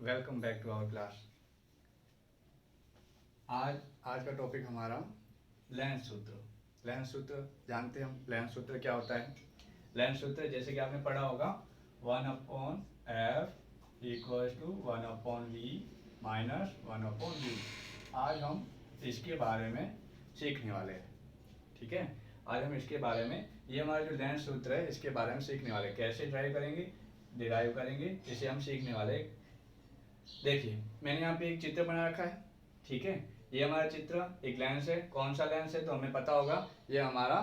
Welcome back to our class. आज का topic हमारा लेंस सूत्र। लेंस सूत्र जानते हैं हम। लेंस सूत्र क्या होता है? लेंस सूत्र जैसे कि आपने पढ़ा होगा 1/f equals to 1/v minus 1/v। आज हम इसके बारे में सीखने वाले हैं। ठीक है, आज हम इसके बारे में, ये हमारा जो लेंस सूत्र है इसके बारे में सीखने वाले। कैसे डिराइव करेंगे इसे हम सीखने वाले। देखिए, मैंने यहाँ पे एक चित्र बना रखा है। ठीक है, ये हमारा चित्र एक लेंस है। कौन सा लेंस है तो हमें पता होगा, ये हमारा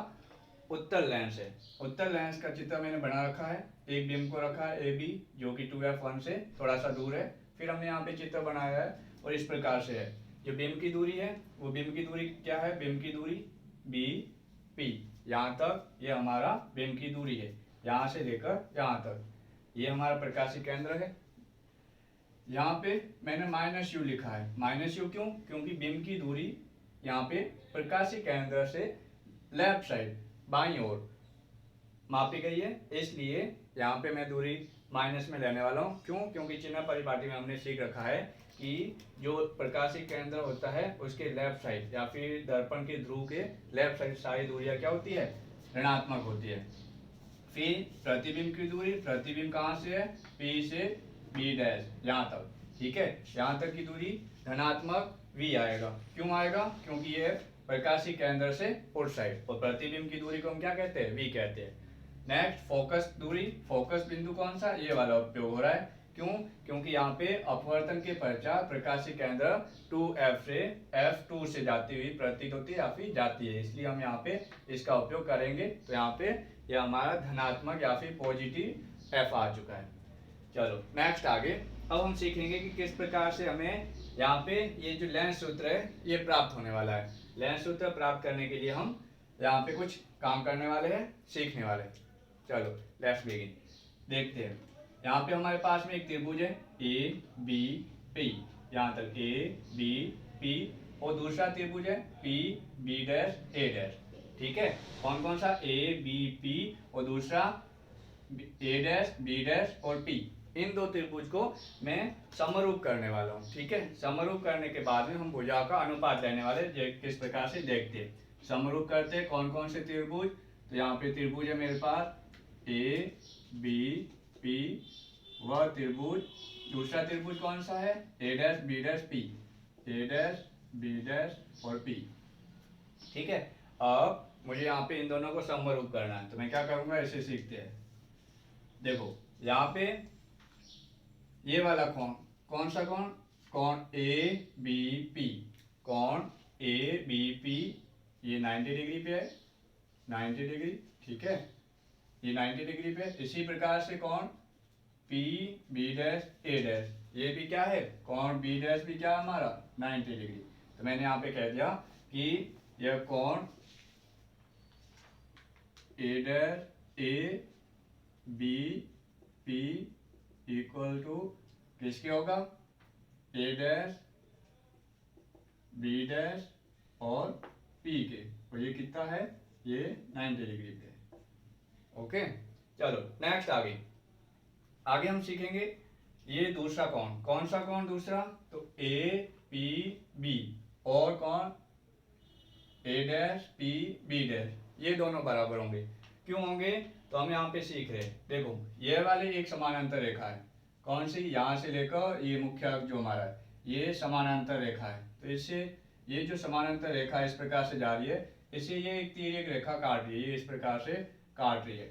उत्तल लेंस है। उत्तल लेंस का चित्र मैंने बना रखा है। एक बीम को रखा है AB, जो कि 2f1 से थोड़ा सा दूर है। फिर हमने यहाँ पे चित्र बनाया है और इस प्रकार से है। जो बीम की दूरी है वो बीम की दूरी क्या है? बीम की दूरी BP, यहाँ तक ये हमारा बीम की दूरी है, यहाँ से लेकर यहाँ तक। ये हमारा प्रकाशीय केंद्र है। यहाँ पे मैंने -u लिखा है। -u क्यों? क्योंकि बीम की दूरी यहाँ पे प्रकाशीय केंद्र से लेफ्ट साइड बाईं ओर मापी गई है, इसलिए यहाँ पे मैं दूरी माइनस में लेने वाला हूँ। क्यों? क्योंकि चिन्ह परिपाटी में हमने सीख रखा है कि जो प्रकाशीय केंद्र होता है उसके लेफ्ट साइड या फिर दर्पण के ध्रुव के लेफ्ट साइड सारी दूरियां क्या होती है? ऋणात्मक होती है। फिर प्रतिबिंब की दूरी, प्रतिबिंब कहाँ से है? P से B डैश, यहाँ तक। ठीक है, यहाँ तक की दूरी धनात्मक V आएगा। क्यों आएगा? क्योंकि ये प्रकाशीय केंद्र से उस साइड, और प्रतिबिंब की दूरी को हम क्या कहते हैं? V कहते हैं। नेक्स्ट, फोकस दूरी। फोकस बिंदु कौन सा? ये वाला उपयोग हो रहा है। क्यों? क्योंकि यहाँ पे अपवर्तन के पश्चात प्रकाशीय केंद्र 2f से f2 से जाती हुई प्रतीत होती है या फिर जाती है, इसलिए हम यहाँ पे इसका उपयोग करेंगे। तो यहाँ पे यह हमारा धनात्मक या फिर पॉजिटिव f आ चुका है। चलो नेक्स्ट आगे। अब हम सीखेंगे कि किस प्रकार से हमें यहाँ पे ये जो लेंस सूत्र है ये प्राप्त होने वाला है। लेंस सूत्र प्राप्त करने के लिए हम यहाँ पे कुछ काम करने वाले हैं, सीखने वाले। चलो लेट्स बिगिन। देखते हैं, यहाँ पे हमारे पास में एक त्रिभुज है ABP, यहाँ तक ABP, और दूसरा त्रिभुज है PB डैश A डैश। ठीक है, कौन कौन सा? ABP और दूसरा A डैश B डैश और P। इन दो त्रिभुज को मैं समरूप करने वाला हूँ। ठीक है, समरूप करने के बाद में हम भुजाओं का अनुपात लेने वाले, किस प्रकार से देखते हैं। समरूप करते हैं कौन कौन से त्रिभुज? तो यहाँ पे त्रिभुज है मेरे पास ABP, वह त्रिभुज। दूसरा त्रिभुज कौन सा है? A dash B dash P, A dash B dash और P। ठीक है, अब मुझे यहाँ पे इन दोनों को समरूप करना है, तो मैं क्या करूंगा, ऐसे सीखते हैं। देखो यहाँ पे ये वाला कोण, कौन सा कोण? कोण ABP, कोण ABP ये 90 डिग्री पे है, 90 डिग्री। ठीक है, ये 90 डिग्री पे। इसी प्रकार से कोण PB डैश A डैश, ये भी क्या है? कोण B डैश भी क्या है हमारा? 90 डिग्री। तो मैंने यहाँ पे कह दिया कि यह कोण A dash ABP equal to किसके होगा? A डैश B डैश और P के, और ये कितना है? ये 90 डिग्री पे। ओके, चलो नेक्स्ट आगे हम सीखेंगे ये दूसरा कोण। कौन सा कोण दूसरा? तो APB और कौन? A डैश PB डैश, ये दोनों बराबर होंगे। क्यों होंगे? तो हम यहाँ पे सीख रहे हैं। देखो ये वाली एक समानांतर रेखा है। कौन सी? यहाँ से लेकर ये मुख्य अक्ष जो हमारा है ये समानांतर रेखा है। तो इससे ये जो समानांतर रेखा इस प्रकार से जा रही है, इससे ये एक तिर्यक रेखा काट रही है, ये इस प्रकार से काट रही है।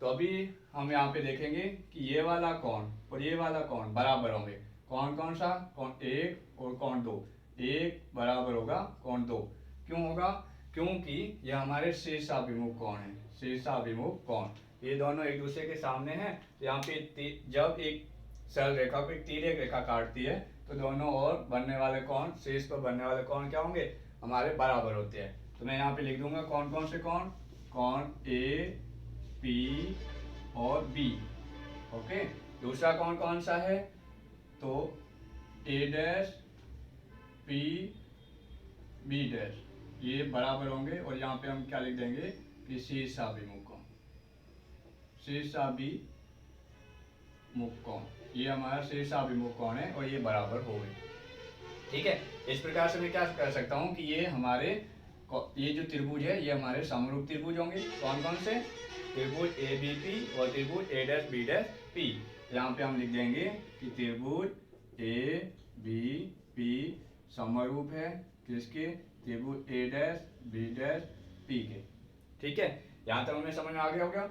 तो अभी हम यहाँ पे देखेंगे कि ये वाला कोण और ये वाला कोण बराबर होंगे। कौन कौन सा? कोण 1 और कोण 2। 1 बराबर होगा कोण 2। क्यों होगा? क्योंकि ये हमारे शीर्षाभिमुख कोण है, शीर्षाभिमुख कोण। ये दोनों एक दूसरे के सामने हैं। तो यहाँ पे जब एक सरल रेखा को एक तिर्यक रेखा काटती है तो दोनों ओर बनने वाले कोण, शीर्ष पर बनने वाले कोण क्या होंगे? हमारे बराबर होते हैं। तो मैं यहाँ पे लिख दूंगा कौन कौन से कोण? कोण A, P और B। ओके, दूसरा कोण कौन सा है? तो A dash P B dash, ये बराबर होंगे। और यहाँ पे हम क्या लिख देंगे कि शीर्षाभिमुख कोण, शीर्षाभिमुख मुख कोण, ये हमारा शीर्षाभिमुख कोण है और ये बराबर हो गए। ठीक है, इस प्रकार से मैं क्या कर सकता हूँ कि ये हमारे ये जो त्रिभुज है ये हमारे समरूप त्रिभुज होंगे। कौन कौन से? त्रिभुज ए बी पी और त्रिभुज ए डैश बी डैश पी। यहाँ पे हम लिख देंगे कि त्रिभुज ए बी पी समरूप है किसके? त्रिभुज ए डैश बी डैश पी के। ठीक है, यहाँ तक हमें समझ में आ गया होगा,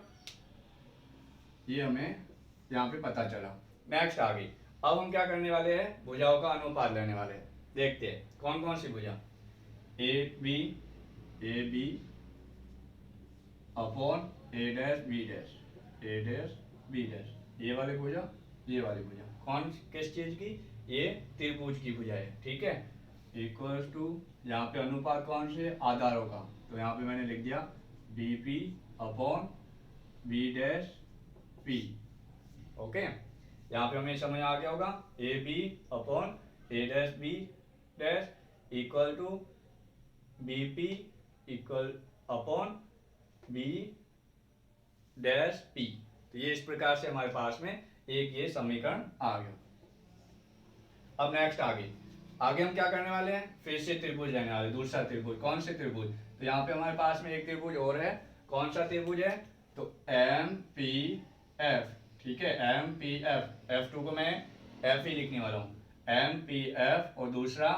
ये हमें यहाँ पे पता चला। नेक्स्ट आगे अब हम क्या करने वाले हैं? भुजाओं का अनुपात लेने वाले हैं। देखते हैं कौन कौन सी भुजा। A B upon A dash B dash, ये वाली भुजा, ये वाली भुजा कौन किस चीज की? ये त्रिभुज की भुजा है। ठीक है, इक्वल्स टू यहाँ पे अनुपात कौन से? आधारों का, तो यहाँ पे मैंने लिख दिया B P upon B dash P. Okay, यहाँ पे हमें समझ आ गया होगा A B upon A dash B dash equal to B P equal upon B dash P. तो ये इस प्रकार से हमारे पास में एक ये समीकरण आ गया। अब नेक्स्ट आगे हम क्या करने वाले हैं? फिर से त्रिभुज लेने वाले, दूसरा त्रिभुज। कौन से त्रिभुज? तो यहाँ पे हमारे पास में एक त्रिभुज और है। कौन सा त्रिभुज है? तो एम पी एफ। ठीक है, एम पी एफ, F2 को मैं एफ ही लिखने वाला हूँ, एम पी एफ, और दूसरा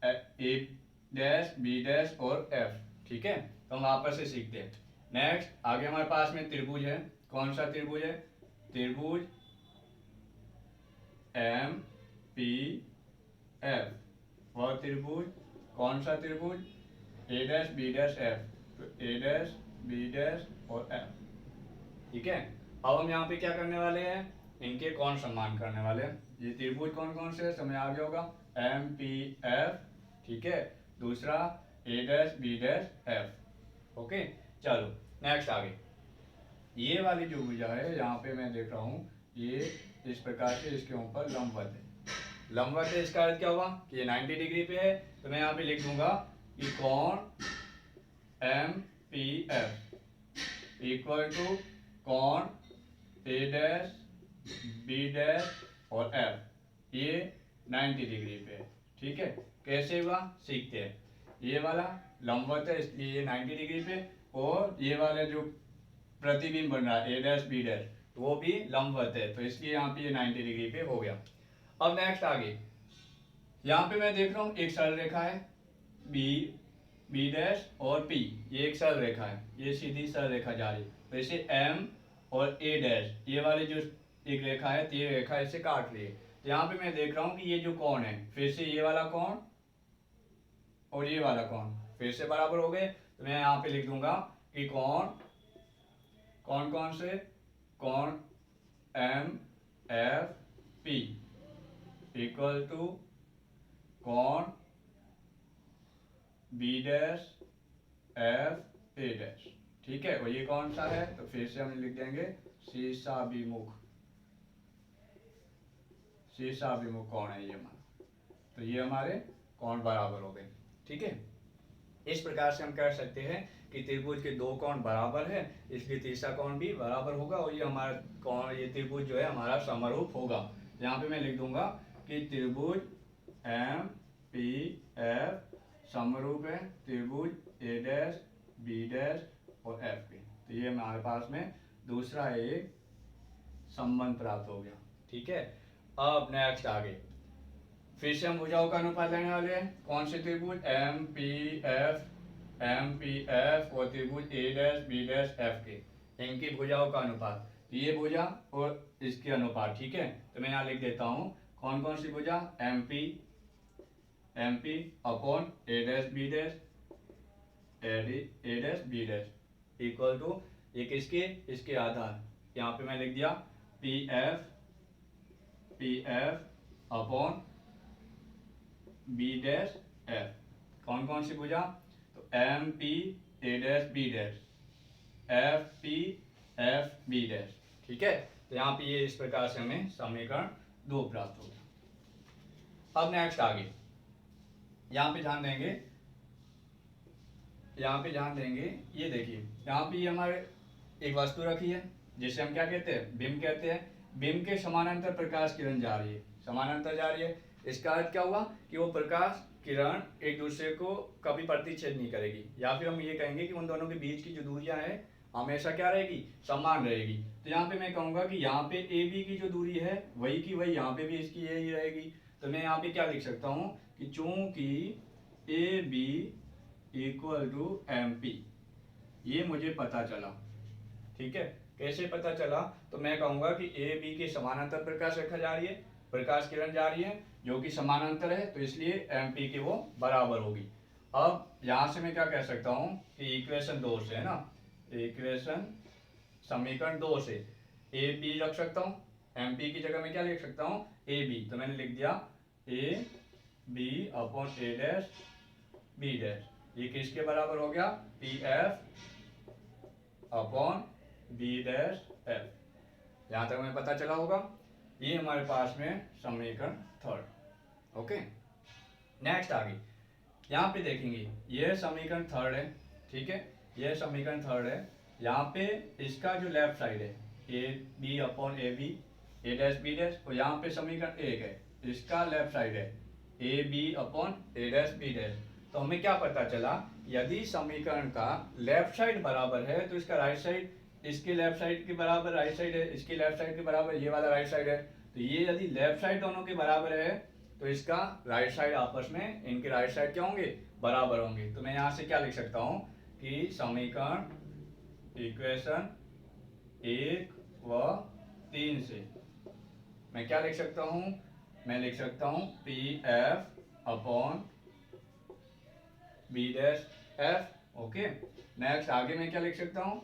ए डैश बी डैश और एफ। ठीक है, तो हम वापस से सीखते हैं। नेक्स्ट आगे हमारे पास में त्रिभुज है। कौन सा त्रिभुज है? त्रिभुज एम पी एफ, और त्रिभुज कौन सा त्रिभुज? ए डैश बी डैश एफ, तो ए डैश बी डैश और एफ। ठीक है, अब हम यहाँ पे क्या करने वाले हैं? इनके कौन सम्मान करने वाले हैं। ये त्रिभुज कौन कौन से समझ आ गया होगा, एम पी एफ। ठीक है, दूसरा A dash B dash F. Okay, चलो नेक्स्ट आगे ये वाली जो भुजा है यहाँ पे मैं देख रहा हूँ ये इस प्रकार से इसके ऊपर लंबवत है। लंबवत है इसका अर्थ क्या हुआ कि ये 90 डिग्री पे है, तो मैं यहाँ पे लिख दूंगा कि कोण M P F equal to कोण ए डैश बी डैश और एफ, ये 90 डिग्री पे है। ठीक है, कैसे हुआ सीखते हैं। ये वाला लंबवत है इसलिए ये 90 डिग्री पे, और ये वाला जो प्रतिबिंब बन रहा है ए डैश बी डैश वो भी लंबवत है, तो इसलिए यहाँ पे ये 90 डिग्री पे हो गया। अब नेक्स्ट आगे यहाँ पे मैं देख रहा हूँ एक सरल रेखा है बी डैश और पी, ये एक सरल रेखा है, ये सीधी सरल रेखा जा रही है। तो इसे एम और ए डैश ये वाली जो एक रेखा है, ये रेखा इसे काट रही है। तो यहाँ पे मैं देख रहा हूँ कि ये जो कोण है, फिर से ये वाला कोण और ये वाला कोण फिर से बराबर हो गए। तो मैं यहाँ पे लिख दूंगा कि कोण कौन कौन से? कोण M F P equal to कोण B dash F A dash. ठीक है, और ये कौन सा है? तो फिर से हम लिख देंगे शीर्षाभिमुख कोण है ये हमारा, तो ये हमारे कोण बराबर हो गए। ठीक है, इस प्रकार से हम कह सकते हैं कि त्रिभुज के दो कोण बराबर है, इसलिए तीसरा कोण भी बराबर होगा, और ये हमारा कोण ये त्रिभुज जो है हमारा समरूप होगा। यहाँ पे मैं लिख दूंगा कि त्रिभुज एम पी एफ समरूप है त्रिभुज ए डैश बी डैश और एफ के। तो ये हमारे पास में दूसरा एक संबंध प्राप्त हो गया। ठीक है, अब नेक्स्ट आगे फिर से हम भुजाओं का अनुपात लेने वाले हैं। कौन से त्रिभुज? एम पी एफ और त्रिभुज ए डैश बी डैश एफ के, इनकी भुजाओं का अनुपात, तो ये भुजा और इसके अनुपात। ठीक है, तो मैं यहाँ लिख देता हूँ कौन कौन सी भुजा? M P upon A dash B dash equal to ये किसके? इसके आधार, यहाँ पे मैं लिख दिया P F upon B dash F. कौन कौन सी भुजा? तो M P A dash B dash F P F B dash. ठीक है, तो यहाँ पे ये इस प्रकार से हमें समीकरण 2 प्राप्त हो गया। अब नेक्स्ट आगे यहाँ पे ध्यान देंगे, ये देखिए यहाँ पे हमारे एक वस्तु रखी है जिसे हम क्या कहते हैं? बिंब कहते हैं। बीम के समानांतर प्रकाश किरण जा रही है, समानांतर जा रही है। इसका अर्थ क्या हुआ कि वो प्रकाश किरण एक दूसरे को कभी प्रतिच्छेद नहीं करेगी, या फिर हम ये कहेंगे कि उन दोनों के बीच की जो दूरियां है हमेशा क्या रहेगी, समान रहेगी। तो यहाँ पे मैं कहूँगा कि यहाँ पे ए बी की जो दूरी है वही की वही यहाँ पे भी इसकी यही रहेगी। तो मैं यहाँ पे क्या लिख सकता हूँ कि चूंकि A B equal to M P, ये मुझे पता चला। ठीक है, कैसे पता चला? तो मैं कहूँगा कि ए बी के समानांतर प्रकाश रेखा जा रही है, प्रकाश किरण जा रही है जो कि समानांतर है, तो इसलिए एम पी की वो बराबर होगी। अब यहाँ से मैं क्या कह सकता हूँ कि इक्वेशन 2 से, है ना, इक्वेशन समीकरण 2 से ए बी रख सकता हूँ, एम पी की जगह मैं क्या लिख सकता हूँ, ए बी। तो मैंने लिख दिया A B upon A dash B dash, ये किसके बराबर हो गया, P F upon B dash F. यहाँ तक हमें पता चला होगा। ये हमारे पास में समीकरण 3। ओके, नेक्स्ट आगे यहाँ पे देखेंगे, यह समीकरण 3 है। ठीक है, यह समीकरण 3 है। यहाँ पे इसका जो लेफ्ट साइड है A B upon A B A dash B dash, और यहाँ पे समीकरण 1 है, इसका लेफ्ट साइड है A B upon A dash B dash. तो हमें क्या पता चला, यदि समीकरण का लेफ्ट साइड बराबर है तो इसका राइट साइड इसके लेफ्ट साइड के बराबर राइट साइड है, इसके लेफ्ट साइड के बराबर ये वाला राइट साइड है। तो ये यदि लेफ्ट साइड दोनों के बराबर है तो इसका राइट साइड आपस में, इनके राइट साइड क्या होंगे, बराबर होंगे। तो मैं यहाँ से क्या लिख सकता हूँ कि समीकरण इक्वेशन 1 व 3 से मैं क्या लिख सकता हूँ, मैं लिख सकता हूँ P F upon B dash F. Okay, next आगे मैं क्या लिख सकता हूँ,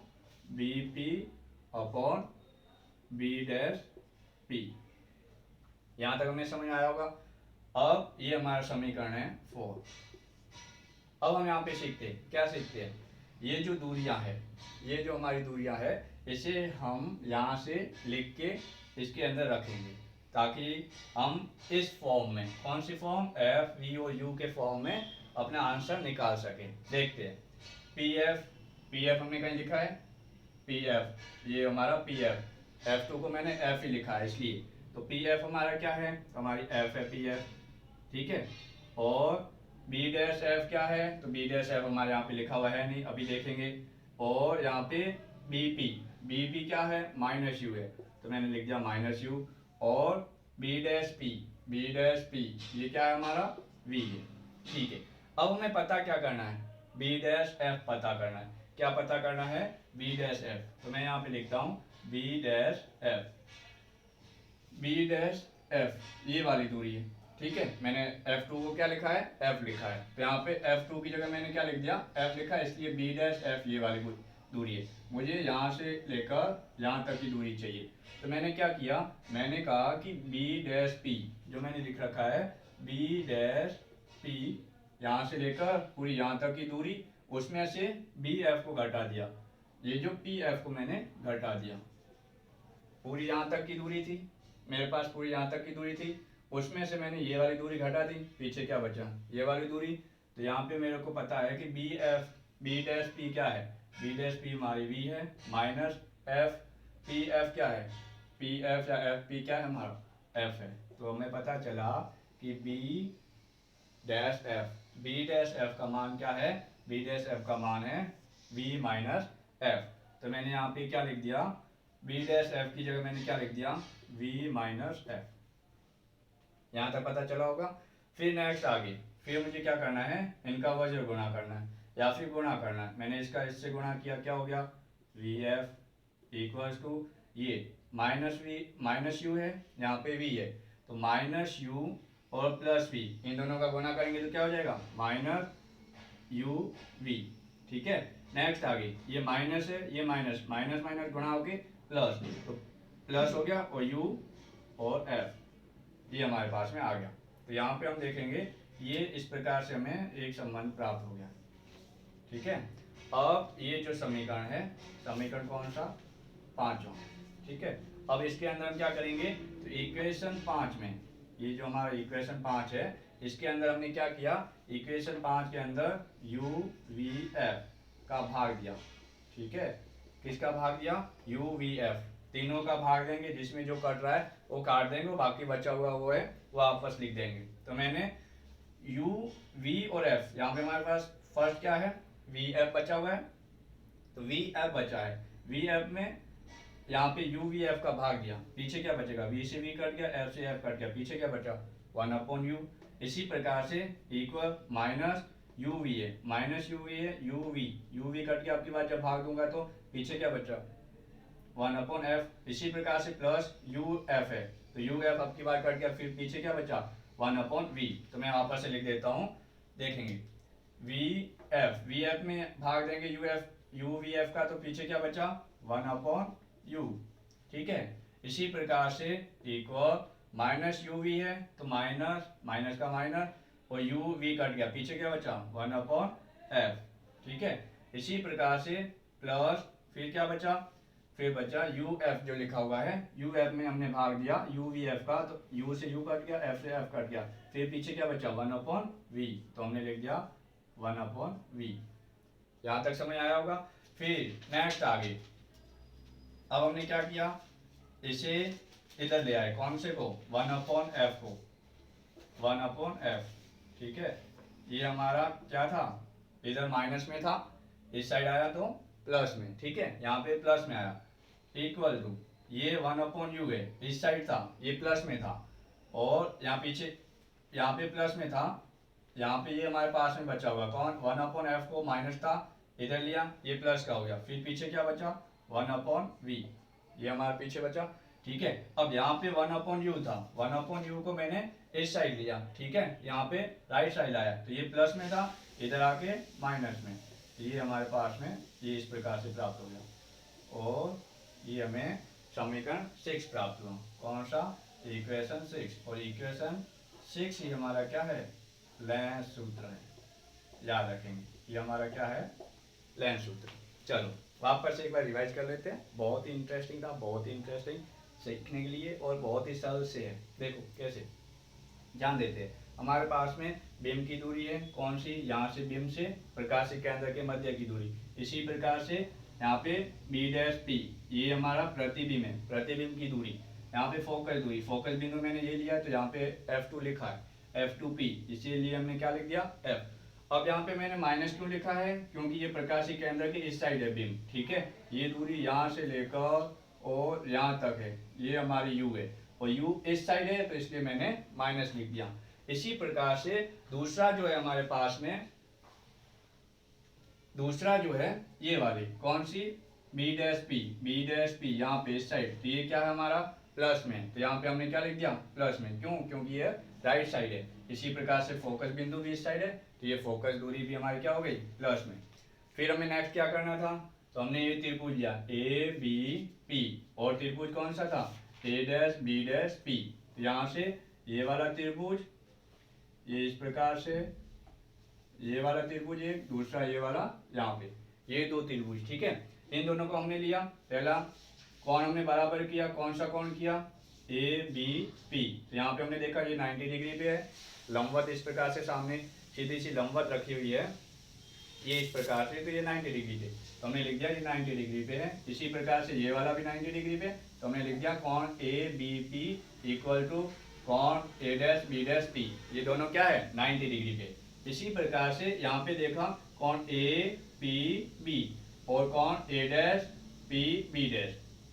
B P upon B dash P. यहाँ तक हमें समझ आया होगा। अब ये हमारा समीकरण है 4। अब हम यहाँ पे सीखते हैं, क्या सीखते हैं, ये जो दूरियां है, ये जो हमारी दूरियां है, इसे हम यहाँ से लिख के इसके अंदर रखेंगे ताकि हम इस फॉर्म में, कौन सी फॉर्म, एफ वी और यू के फॉर्म में अपना आंसर निकाल सकें। देखते हैं, पी एफ हमने कहीं लिखा है, पी एफ, ये हमारा पी एफ, F2 को मैंने एफ ही लिखा है इसलिए, तो पी एफ हमारा क्या है, हमारी एफ है पी एफ। ठीक है, और बी डैश एफ क्या है, तो बी डैश एफ हमारे यहाँ पे लिखा हुआ है नहीं, अभी देखेंगे। और यहाँ पे बी पी क्या है, माइनस यू है, तो मैंने लिख दिया माइनस यू। और बी डैश पी ये क्या है हमारा, वी है। ठीक है, अब हमें पता क्या करना है, बी डैश एफ पता करना है। क्या पता करना है, बी डैश एफ। तो मैं यहाँ पे लिखता हूँ बी डैश एफ, ये वाली दूरी है। ठीक है, मैंने F2 को क्या लिखा है, F लिखा है, तो यहाँ पे F2 की जगह मैंने क्या लिख दिया, F लिखा है, इसलिए बी डैश एफ ये वाली दूरी है। मुझे यहाँ से लेकर यहाँ तक की दूरी चाहिए। तो मैंने क्या किया, मैंने कहा कि बी डैश पी, जो मैंने लिख रखा है बी डैश पी, यहाँ से लेकर पूरी यहाँ तक की दूरी, उसमें से बी एफ को घटा दिया, ये जो पी एफ को मैंने घटा दिया। पूरी यहाँ तक की दूरी थी मेरे पास, पूरी यहाँ तक की दूरी थी, उसमें से मैंने ये वाली दूरी घटा दी, पीछे क्या बचा, ये वाली दूरी। तो यहाँ पे मेरे को पता है कि बी डैश पी क्या है, बी डैश पी हमारी वी है, माइनस एफ पी एफ क्या है, पी एफ या एफ पी क्या है हमारा, एफ है। तो हमें पता चला कि बी डैश एफ का मान क्या है, बी डैश एफ का मान है वी माइनस एफ। तो मैंने यहाँ पे क्या लिख दिया, बी डैश एफ की जगह मैंने क्या लिख दिया, वी माइनस एफ। यहाँ तक पता चला होगा। फिर नेक्स्ट आगे, फिर मुझे क्या करना है, इनका वजन गुणा करना है या फिर गुणा करना है। मैंने इसका इससे गुणा किया, क्या हो गया, वी एफ इक्वल्स टू ये माइनस यू है, यहाँ पे वी है, तो माइनस यू और प्लस वी, इन दोनों का गुणा करेंगे तो क्या हो जाएगा, माइनस यू वी। ठीक है, नेक्स्ट आगे, ये माइनस है, ये माइनस माइनस गुणा होके प्लस, तो प्लस हो गया, और यू और एफ ये हमारे पास में आ गया। तो यहाँ पे हम देखेंगे ये इस प्रकार से हमें एक संबंध प्राप्त हो गया। ठीक है, अब ये जो समीकरण है, समीकरण कौन सा, 5वां। ठीक है, अब इसके अंदर हम क्या करेंगे, तो इक्वेशन 5 में, ये जो हमारा इक्वेशन 5 है, इसके अंदर हमने क्या किया, इक्वेशन 5 के अंदर यू वी एफ का भाग दिया। ठीक है, किसका भाग दिया, यू वी एफ, तीनों का भाग देंगे, जिसमें जो कट रहा है वो काट देंगे, वो बाकी बचा हुआ वो है वो आपस लिख देंगे। तो मैंने u v और f, यहाँ पे हमारे पास फर्स्ट क्या है, v f बचा हुआ है, तो v f बचा है, v f में यहाँ पे u v f का भाग दिया, पीछे क्या बचेगा, v से v कट गया, f से f कट गया, पीछे क्या बचा 1/u। इसी प्रकार से इक्वल माइनस u v है, माइनस u v है, u v कट गया, आपकी बात जब भाग दूंगा तो पीछे क्या बचा 1/f। इसी प्रकार से प्लस u f है, तो u f आपकी बात कट गया, फिर पीछे क्या बचा 1/v। तो मैं वापस से लिख देता हूँ, देखेंगे v f में भाग देंगे u v f का, तो पीछे क्या बचा 1/u। ठीक है, इसी प्रकार से इक्वल माइनस u v है, तो माइनस माइनस का माइनस, और u v कट गया, पीछे क्या बचा 1/f। ठीक है, इसी प्रकार से प्लस फिर क्या बचा, फिर बचा u f जो लिखा हुआ है, u f में हमने भाग दिया u v f का, तो u से u कट गया, f से f कट गया, फिर पीछे क्या बचा 1/v, तो हमने लिख दिया 1/v। यहाँ तक समझ आया होगा। फिर नेक्स्ट आगे, अब हमने क्या किया, इसे इधर ले आए, कौन से को 1/f को, 1/f। ठीक है, ये हमारा क्या था, इधर माइनस में था, इस साइड आया तो प्लस में। ठीक है, यहाँ पे प्लस में आया, इक्वल टू ये 1/u है, इस साइड था ये प्लस में था, और यहाँ पीछे यहाँ पे प्लस में था, यहाँ पे ये हमारे पास में बचा हुआ कौन 1/f को माइनस था, इधर लिया ये प्लस का हो गया, फिर पीछे क्या बचा 1/v, ये हमारे पीछे बचा। ठीक है, अब यहाँ पे 1/u था, 1/u को मैंने इस साइड लिया। ठीक है, यहाँ पे राइट साइड आया, तो ये प्लस में था, इधर आके माइनस में, ये हमारे पास में ये इस प्रकार से प्राप्त हो गया, और ये हमें समीकरण 6 प्राप्त हुआ। कौन सा, इक्वेशन 6। और इक्वेशन 6 ही हमारा क्या है, लेंस सूत्र है, याद रखेंगे, ये हमारा क्या है, लेंस सूत्र। चलो वापस से एक बार रिवाइज कर लेते हैं, बहुत ही इंटरेस्टिंग था, बहुत ही इंटरेस्टिंग सीखने के लिए, और बहुत ही सरल से है। देखो कैसे ध्यान देते हैं, हमारे पास में बीम की दूरी है कौन सी, यहाँ से बीम से प्रकाश केंद्र के मध्य की दूरी, इसी प्रकार से यहाँ पे b', ये हमारा प्रतिबिंब है, प्रतिबिंब की दूरी, यहाँ पे फोकस दूरी, फोकस बिंदु मैंने ये लिया, तो यहाँ पे f2 लिखा है, f2p, इसीलिए हमने क्या लिख दिया f। अब यहाँ पे मैंने माइनस क्यों लिखा है, क्योंकि ये प्रकाशी केंद्र के इस साइड है बीम। ठीक है, ये दूरी यहाँ से लेकर और यहाँ तक है, ये हमारी u है, और u इस साइड है, तो इसलिए मैंने माइनस लिख दिया। इसी प्रकार से दूसरा जो है हमारे पास में, दूसरा जो है ये वाली कौन सी b', यहाँ पे इस साइड, तो ये क्या है हमारा प्लस में, तो यहाँ पे हमने क्या लिख दिया प्लस में, क्यों, क्योंकि ये राइट साइड है। इसी प्रकार से फोकस बिंदु भी इस साइड है, तो ये फोकस दूरी भी हमारी क्या हो गई प्लस में। फिर हमें नेक्स्ट क्या करना था, तो हमने ये त्रिभुज लिया ABP, और त्रिभुज कौन सा था A', B', तो यहाँ से ये वाला त्रिभुज, ये इस प्रकार से ये वाला त्रिभुज एक, दूसरा ये वाला यहाँ पे, ये दो त्रिभुज। ठीक है, इन दोनों को हमने लिया, पहला कौन हमने बराबर किया, कौन सा कौन किया ABP, तो यहाँ पे हमने देखा ये 90 डिग्री पे है, लंबवत इस प्रकार से सामने सीधी सी लंबवत रखी हुई है, ये इस प्रकार से, तो ये 90 डिग्री पे, तो हमने लिख दिया ये 90 डिग्री पे है। इसी प्रकार से ये वाला भी 90 डिग्री पे, तो हमने लिख दिया कौन ABP इक्वल टू कौन A', B', ये दोनों क्या है 90 डिग्री पे। इसी प्रकार से यहाँ पे देखा कौन APB और कौन A',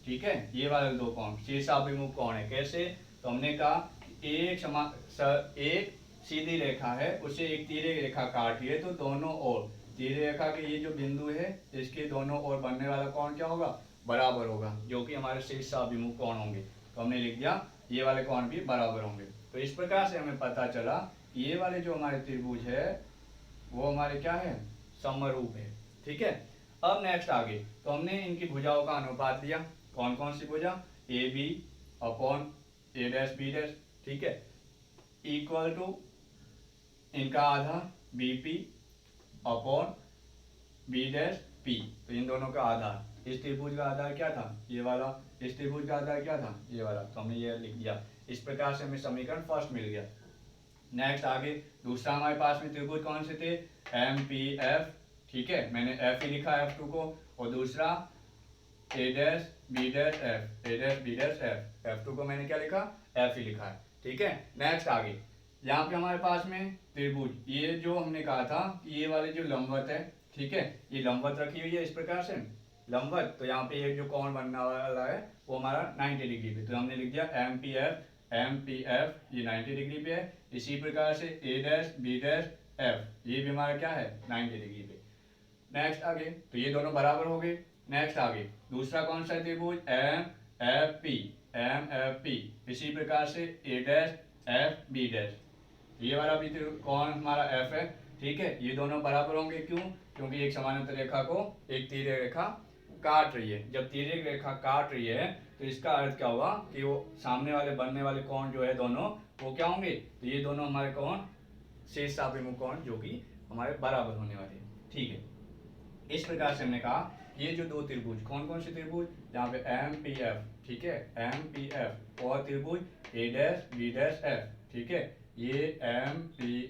ठीक है, ये वाले दो कौन शीर्षाभिमुख कौन है, कैसे, तो हमने कहा एक सीधी रेखा है, उसे एक तिर्यक रेखा काटिए, तो दोनों ओर तिर्यक रेखा के ये जो बिंदु है इसके दोनों ओर बनने वाला कौन क्या होगा बराबर होगा, जो कि हमारे शीर्षाभिमुख कौन होंगे, तो हमने लिख दिया ये वाले कौन भी बराबर होंगे। तो इस प्रकार से हमें पता चला ये वाले जो हमारे त्रिभुज है वो हमारे क्या है समरूप है। ठीक है, अब नेक्स्ट आगे, तो हमने इनकी भुजाओं का अनुपात लिया, कौन कौन सी भुजा AB अपॉन A', ठीक है, इक्वल टू इनका आधा BP अपॉन B', तो इन दोनों का आधार, इस त्रिभुज का आधार क्या था ये वाला, इस त्रिभुज का आधार क्या था ये वाला, तो हमने ये लिख दिया। इस प्रकार से हमें समीकरण फर्स्ट मिल गया। नेक्स्ट आगे दूसरा हमारे पास में त्रिभुज कौन से थे MPF, ठीक है, मैंने F ही लिखा F2 को, और दूसरा A dash B dash F, A dash B dash F. F2 को मैंने क्या लिखा, एफ ही लिखा है, ठीक है। नेक्स्ट आगे यहाँ पे हमारे पास में त्रिभुज, ये जो हमने कहा था कि ये वाले जो लंबवत है, ठीक है, ये लंबवत रखी हुई है इस प्रकार से लंबवत, तो यहाँ पे ये जो कोण बनने वाला है वो हमारा 90 डिग्री पे, तो हमने लिख दिया एम पी एफ, ये 90 डिग्री पे है। इसी प्रकार से ए डैश बी डैश एफ, ये भी हमारा क्या है 90 डिग्री पे। नेक्स्ट आगे, तो ये दोनों बराबर हो गए। नेक्स्ट आगे दूसरा कौन सा त्रिभुज, एम एफ पी, इसी प्रकार से ए डैश एफ बी डैश, ये वाला भी कौन हमारा एफ है, ठीक है। ये दोनों बराबर होंगे, क्यों, क्योंकि एक समानांतर रेखा को एक तिर्यक रेखा काट रही है। जब तिर्यक रेखा काट रही है तो इसका अर्थ क्या हुआ कि वो सामने वाले बनने वाले कोण जो है दोनों वो क्या होंगे, तो ये दोनों हमारे कोण शेष सापेक्ष कोण जो कि हमारे बराबर होने वाले हैं, ठीक है। इस प्रकार से हमने कहा ये जो दो त्रिभुज, कौन कौन से त्रिभुज, यहाँ पे एम पी एफ, ठीक है, एम पी एफ, और त्रिभुज ए डैश बी डैश एफ, ठीक है, ये एम पी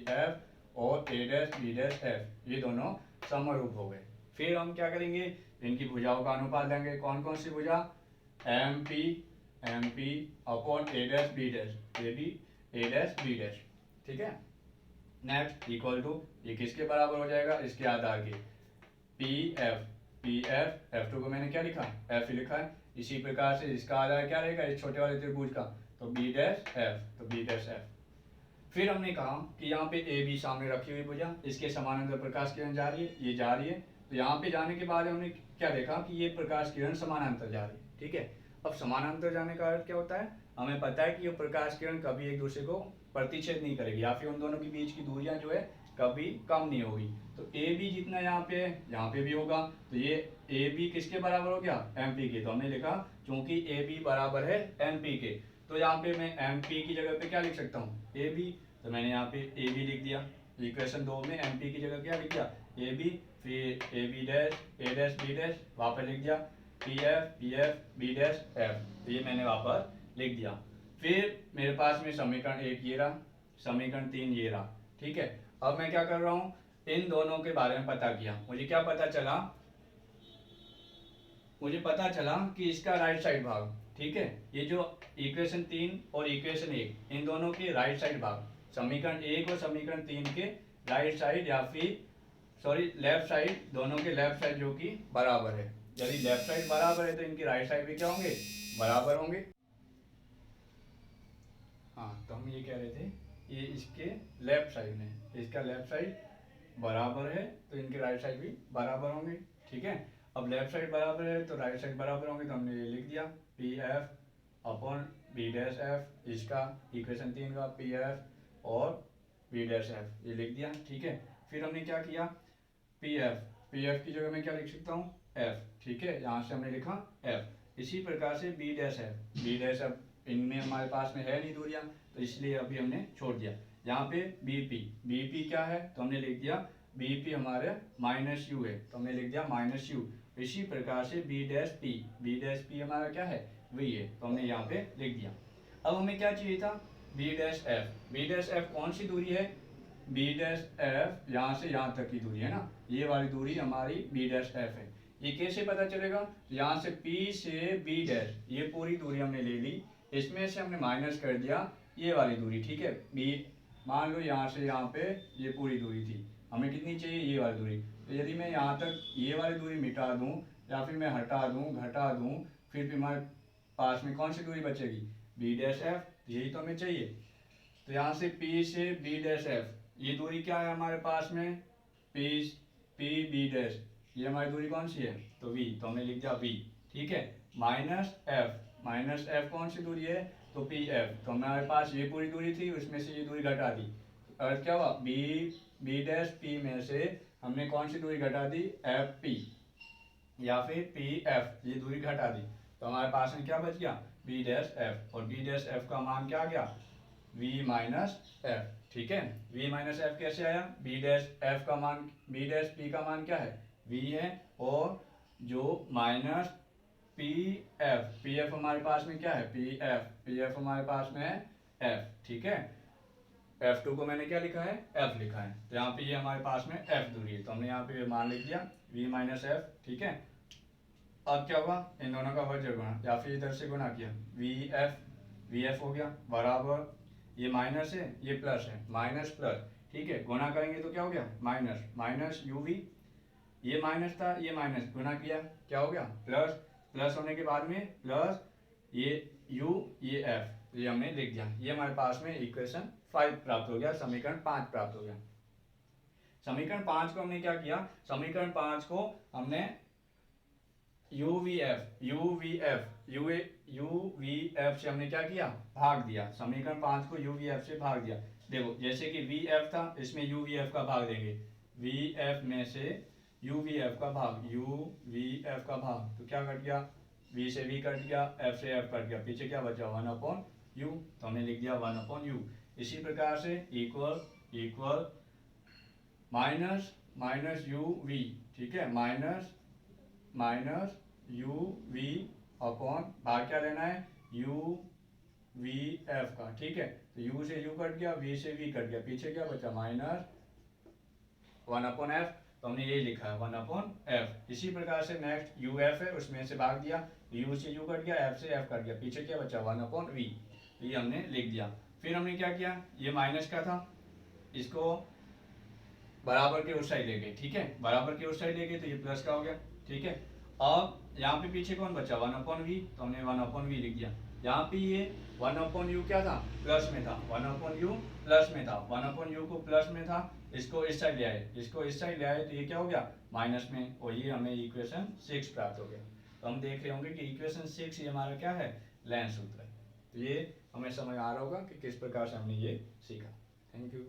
एफ और ए डैश बी डैश एफ, ये दोनों समरूप हो गए। फिर हम क्या करेंगे, इनकी भुजाओं का अनुपात देंगे। कौन कौन सी भुजा, M P upon A dash B dash, ये भी ए डैश बी डैश, ठीक है। नेक्स्ट इक्वल टू, ये किसके बराबर हो जाएगा, इसके आधार के पी एफ, F2 को मैंने क्या लिखा, एफ ही लिखा है। इसी प्रकार से इसका आधार क्या रहेगा इस छोटे वाले त्रिभुज का, तो बी डैश एफ, तो बी डैश एफ। फिर हमने कहा कि यहाँ पे ए बी सामने रखी हुई भुजा, इसके समानांतर प्रकाश किरण जा रही है, ये जा रही है, तो यहाँ पे जाने के बाद हमने क्या देखा कि ये प्रकाश किरण समानांतर जा रही है, ठीक है। अब समानांतर जाने का अर्थ क्या होता है, हमें पता है कि ये प्रकाश किरण कभी एक दूसरे को प्रतिच्छेद नहीं करेगी, या फिर उन दोनों के बीच की दूरियां जो है कभी कम नहीं होगी। तो ए बी जितना यहाँ पे है यहाँ पे भी होगा, तो ये ए बी किसके बराबर हो गया, एम पी के। तो हमने लिखा क्योंकि ए बी बराबर है एम पी के, तो यहाँ पे मैं एम पी की जगह पे क्या लिख सकता हूँ, ए बी, तो मैंने यहाँ पे ए बी लिख दिया। इक्वेशन 2 में एम पी की जगह क्या लिख दिया, ए बी, फिर A B dash A dash B dash, वहाँ पर लिख दिया P F B dash F, तो ये मैंने वहाँ पर लिख दिया। फिर मेरे पास में समीकरण 1 ये रहा, समीकरण 3 ये रहा, ठीक है। अब मैं क्या कर रहा हूँ, इन दोनों के बारे में पता किया, मुझे क्या पता चला, मुझे पता चला कि इसका राइट साइड भाग, ठीक है, ये जो इक्वेशन 3 और इक्वेशन 1 इन दोनों के राइट साइड भाग, समीकरण 1 और समीकरण 3 के राइट साइड या फिर सॉरी लेफ्ट साइड, दोनों के लेफ्ट साइड जो कि बराबर है। यदि लेफ्ट साइड बराबर है तो इनके राइट साइड भी क्या होंगे, बराबर होंगे। हाँ, तो हम ये कह रहे थे ये इसके लेफ्ट साइड में, इसका लेफ्ट साइड बराबर है तो इनके राइट साइड भी बराबर होंगे, ठीक है। अब लेफ्ट साइड बराबर है तो राइट साइड बराबर होंगे, तो हमने ये लिख दिया P F upon B dash F, इसका इक्वेशन 3 का पी एफ और बी डैश एफ, ये लिख दिया, ठीक है। फिर हमने क्या किया, पी एफ की जगह मैं क्या लिख सकता हूँ, एफ, ठीक है, यहाँ से हमने लिखा एफ। इसी प्रकार से बी डैश एफ, इनमें हमारे पास में है नहीं दूरियां, तो इसलिए अभी हमने छोड़ दिया। यहाँ पे बीपी क्या है, तो हमने लिख दिया बीपी हमारे माइनस यू है, तो हमने लिख दिया माइनस यू। इसी प्रकार से बी डैश पी हमारा क्या है, वी है, तो हमने यहाँ पे लिख दिया। अब हमें क्या चाहिए था, बी डैश एफ कौन सी दूरी है, बी डैश एफ यहाँ से यहाँ तक की दूरी है ना, ये वाली दूरी हमारी बी डैश एफ है। ये कैसे पता चलेगा, यहाँ से पी से बी डैश ये पूरी दूरी हमने ले ली, इसमें से हमने माइनस कर दिया ये वाली दूरी, ठीक है। बी मान लो यहाँ से यहाँ पे ये पूरी दूरी थी, हमें कितनी चाहिए, ये वाली दूरी। तो यदि मैं यहाँ तक ये वाली दूरी मिटा दूँ या फिर मैं हटा दूँ घटा दूँ, फिर हमारे पास में कौन सी दूरी बचेगी, बी डैश एफ, यही तो हमें चाहिए। तो यहाँ से पी से बी डैश एफ, ये दूरी क्या है हमारे पास में, पी बी डैश, ये हमारी दूरी कौन सी है, तो वी, तो हमने लिख दिया वी, ठीक है। माइनस एफ कौन सी दूरी है, तो पी एफ, तो हमारे पास ये पूरी दूरी थी, उसमें से ये दूरी घटा दी, अर्थ क्या हुआ, बी डैश पी में से हमने कौन सी दूरी घटा दी, एफ पी या फिर पी एफ, ये दूरी घटा दी, तो हमारे पास में क्या बच गया, बी डैश एफ, और बी डैश एफ का मान क्या आ गया, वी माइनस एफ, ठीक है। वी माइनस एफ कैसे आया, बी डैश एफ का मान, बी डैश पी का मान क्या है, वी है, और जो माइनस पी एफ हमारे पास में क्या है, पी एफ हमारे पास में है एफ, ठीक है। F2 को मैंने क्या लिखा है, F लिखा है, तो यहाँ पे ये हमारे पास में F दूरी है, तो हमने यहाँ पे मान लिख दिया V माइनस एफ, ठीक है। अब क्या हुआ, इन दोनों का वर्ग गुणा या फिर इधर से गुणा किया, वी एफ हो गया बराबर, ये माइनस है ये प्लस है, माइनस प्लस, ठीक है, गुणा करेंगे तो क्या हो गया माइनस माइनस यू वी, ये माइनस था ये माइनस, गुणा किया क्या हो गया प्लस, प्लस होने के बाद में प्लस ये u ये f, ये हमने लिख दिया, ये हमारे पास में इक्वेशन 5 प्राप्त हो गया, समीकरण 5 प्राप्त हो गया। समीकरण 5 को हमने क्या किया, समीकरण 5 को हमने UVF से हमने क्या किया भाग दिया, समीकरण 5 को UVF से भाग दिया। देखो जैसे कि VF था, इसमें UVF का भाग देंगे, VF में से UVF का भाग, UVF का भाग, तो क्या कट गया, V से V कट गया, F से F कट गया, पीछे क्या बचा 1/u, तो हमने लिख दिया 1/u। इसी प्रकार से equal minus minus U V, ठीक है, माइनस यू वी अपॉन भाग क्या लेना है यू वी एफ का, ठीक है, तो u से u कट गया, v से v कट गया, पीछे क्या बचा माइनस 1/f, तो हमने ये लिखा है 1/f। इसी प्रकार से नेक्स्ट यू एफ है, उसमें से भाग दिया, u से u कट गया, f से f कट गया, पीछे क्या बचा 1/v, तो ये हमने लिख दिया। फिर हमने क्या किया, ये माइनस का था, इसको बराबर के उस साइड ले गए, ठीक है, बराबर के उस साइड ले गए तो ये प्लस का हो गया, ठीक है। अब यहाँ पे पीछे कौन बचा 1/v, तो हमने 1/v लिख दिया। यहाँ पे ये 1/u क्या था प्लस में था, 1/u प्लस में था, 1/u को प्लस में था, इसको इस साइड ले आए, इसको इस साइड ले आए तो ये क्या हो गया माइनस में, और ये हमें इक्वेशन 6 प्राप्त हो गया। तो हम देख रहे होंगे कि इक्वेशन 6 ये हमारा क्या है लेंस सूत्र है। तो ये हमें समझ आ रहा होगा कि किस प्रकार से हमने ये सीखा। Thank you.